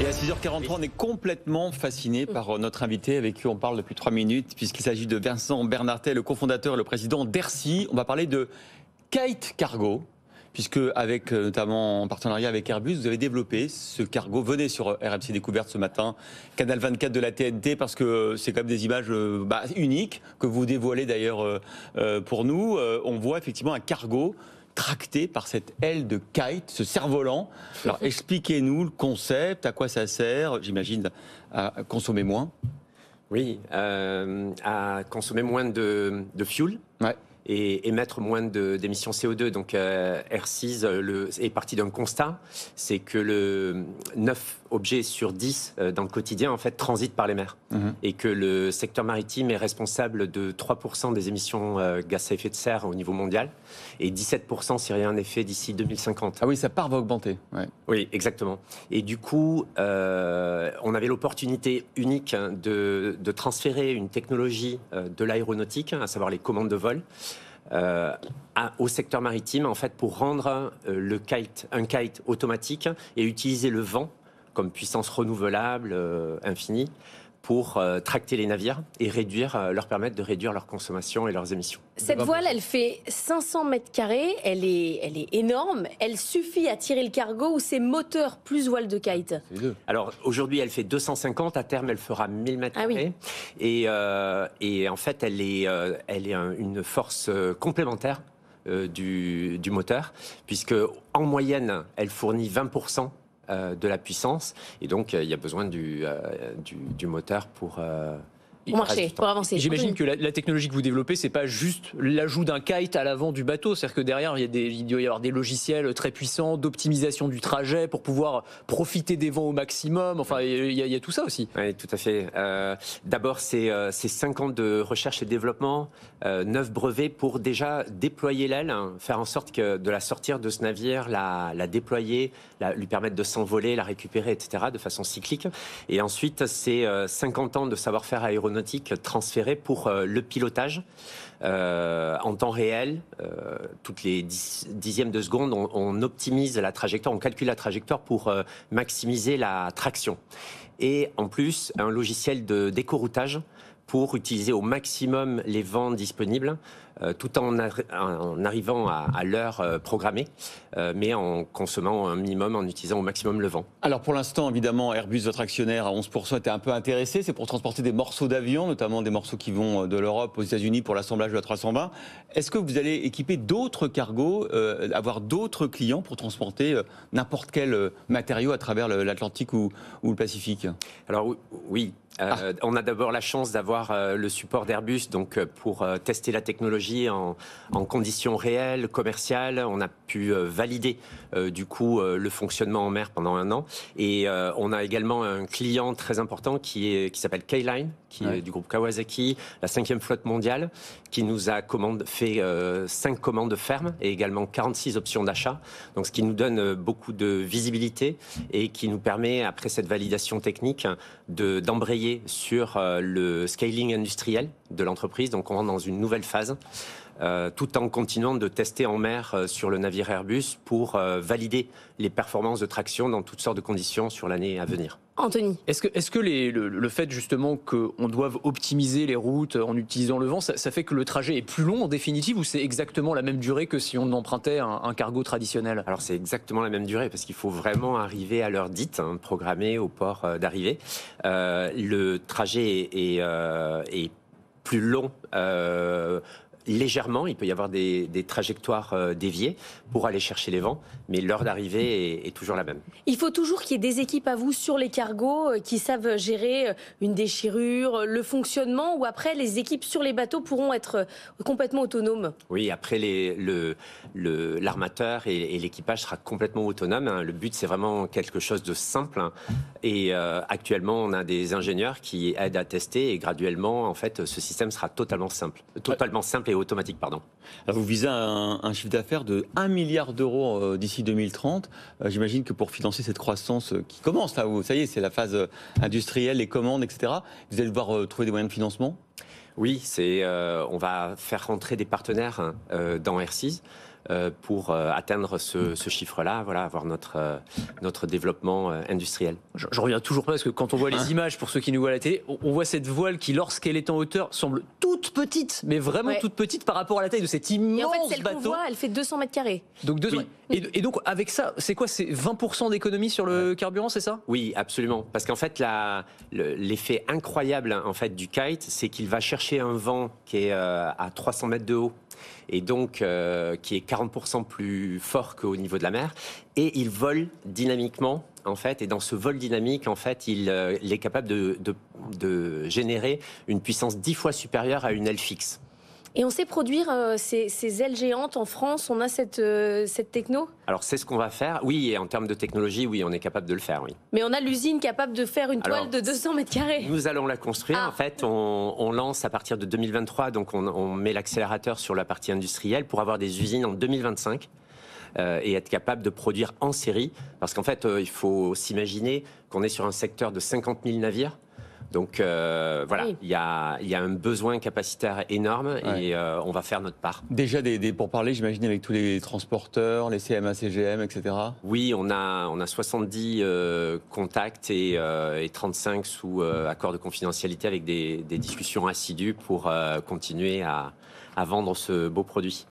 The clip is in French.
Et à 6h43, on est complètement fasciné par notre invité avec qui on parle depuis 3 minutes, puisqu'il s'agit de Vincent Bernartet, le cofondateur et le président d'Aircy. On va parler de Kite Cargo, puisque avec notamment en partenariat avec Airbus, vous avez développé ce cargo. Venez sur RMC Découverte ce matin, Canal 24 de la TNT, parce que c'est quand même des images uniques que vous dévoilez d'ailleurs pour nous. On voit effectivement un cargo tracté par cette aile de kite, ce cerf-volant. Alors expliquez-nous le concept, à quoi ça sert, j'imagine à consommer moins. Oui, à consommer moins de fuel. Ouais. Et émettre moins d'émissions CO2. Donc Aircy est parti d'un constat, c'est que 9 objets sur 10 dans le quotidien en fait transitent par les mers. Et que le secteur maritime est responsable de 3% des émissions gaz à effet de serre au niveau mondial et 17% si rien n'est fait d'ici 2050. Ah oui, sa part va augmenter. Ouais. Oui, exactement. Et du coup, on avait l'opportunité unique de transférer une technologie de l'aéronautique, à savoir les commandes de vol, au secteur maritime, en fait, pour rendre un kite automatique et utiliser le vent comme puissance renouvelable infinie pour tracter les navires et leur permettre de réduire leur consommation et leurs émissions. Cette voile, elle fait 500 mètres carrés, elle est énorme. Elle suffit à tirer le cargo ou c'est moteur plus voile de kite? Alors aujourd'hui, elle fait 250, à terme, elle fera 1000 mètres carrés. Et en fait, elle est une force complémentaire du moteur, puisque en moyenne, elle fournit 20% de la puissance, et donc il y a besoin du moteur pour marcher, pour avancer. J'imagine que la technologie que vous développez, c'est pas juste l'ajout d'un kite à l'avant du bateau, c'est-à-dire que derrière il doit y avoir des logiciels très puissants d'optimisation du trajet pour pouvoir profiter des vents au maximum. Enfin, il y a tout ça aussi. Oui, tout à fait. D'abord, c'est 5 ans de recherche et développement, 9 brevets pour déjà déployer l'aile, faire en sorte que de la sortir de ce navire, la déployer, lui permettre de s'envoler, la récupérer, etc., de façon cyclique. Et ensuite, c'est 50 ans de savoir-faire aéronautique transféré pour le pilotage en temps réel. Toutes les dixièmes de seconde, on optimise la trajectoire, on calcule la trajectoire pour maximiser la traction. Et en plus, un logiciel de d'éco-routage pour utiliser au maximum les vents disponibles, tout en arrivant à l'heure programmée, mais en consommant un minimum, en utilisant au maximum le vent. Alors pour l'instant, évidemment, Airbus, votre actionnaire à 11%, était un peu intéressé. C'est pour transporter des morceaux d'avion, notamment des morceaux qui vont de l'Europe aux États-Unis pour l'assemblage de la 320. Est-ce que vous allez équiper d'autres cargos, avoir d'autres clients pour transporter n'importe quel matériau à travers l'Atlantique ou le Pacifique? Alors oui. On a d'abord la chance d'avoir le support d'Airbus donc pour tester la technologie en conditions réelles, commerciales. On a pu valider du coup le fonctionnement en mer pendant 1 an. Et on a également un client très important qui s'appelle K-Line, qui est du groupe Kawasaki, la 5e flotte mondiale, qui nous a fait 5 commandes fermes et également 46 options d'achat. Donc ce qui nous donne beaucoup de visibilité et qui nous permet, après cette validation technique, d'embrayer sur le scaling industriel de l'entreprise. Donc on rentre dans une nouvelle phase, tout en continuant de tester en mer sur le navire Airbus pour valider les performances de traction dans toutes sortes de conditions sur l'année à venir. Anthony. Est-ce que le fait justement qu'on doive optimiser les routes en utilisant le vent, ça fait que le trajet est plus long en définitive, ou c'est exactement la même durée que si on empruntait un cargo traditionnel? Alors c'est exactement la même durée, parce qu'il faut vraiment arriver à l'heure dite, programmée au port d'arrivée. Le trajet est plus long légèrement, il peut y avoir des trajectoires déviées pour aller chercher les vents, mais l'heure d'arrivée est toujours la même. Il faut toujours qu'il y ait des équipes à vous sur les cargos qui savent gérer une déchirure, le fonctionnement, ou après les équipes sur les bateaux pourront être complètement autonomes? Oui, après l'armateur et l'équipage sera complètement autonome. Le but, c'est vraiment quelque chose de simple. Et actuellement, on a des ingénieurs qui aident à tester, et graduellement, en fait, ce système sera totalement simple et automatique, pardon. Alors vous visez un chiffre d'affaires de 1 milliard d'euros d'ici 2030. J'imagine que pour financer cette croissance qui commence, là, ça y est, c'est la phase industrielle, les commandes, etc., vous allez devoir trouver des moyens de financement? Oui, on va faire rentrer des partenaires dans Aircy pour atteindre ce chiffre-là, voilà, avoir notre développement industriel. Je reviens toujours pas parce que quand on voit les images, pour ceux qui nous voient à la télé, on voit cette voile qui, lorsqu'elle est en hauteur, semble toute petite, mais vraiment toute petite par rapport à la taille de cet immense et en fait, celle bateau. qu'on voit, elle fait 200 mètres carrés. Donc et donc avec ça, c'est quoi? C'est 20% d'économie sur le carburant, c'est ça? Oui, absolument. Parce qu'en fait, l'effet incroyable en fait du kite, c'est qu'il va chercher un vent qui est à 300 mètres de haut et donc qui est 40% plus fort qu'au niveau de la mer, et il vole dynamiquement. En fait, et dans ce vol dynamique, en fait, il est capable de générer une puissance 10 fois supérieure à une aile fixe. Et on sait produire ces ailes géantes en France. On a cette techno. Alors c'est ce qu'on va faire. Oui, et en termes de technologie, oui, on est capable de le faire, oui. Mais on a l'usine capable de faire une toile de 200 mètres carrés. Nous allons la construire. En fait, on lance à partir de 2023, donc on met l'accélérateur sur la partie industrielle pour avoir des usines en 2025. Et être capable de produire en série. Parce qu'en fait, il faut s'imaginer qu'on est sur un secteur de 50 000 navires. Donc voilà, il y a un besoin capacitaire énorme et on va faire notre part. Déjà pour parler, j'imagine, avec tous les transporteurs, les CMA, CGM, etc. Oui, on a 70 contacts et 35 sous accord de confidentialité avec des discussions assidues pour continuer à vendre ce beau produit.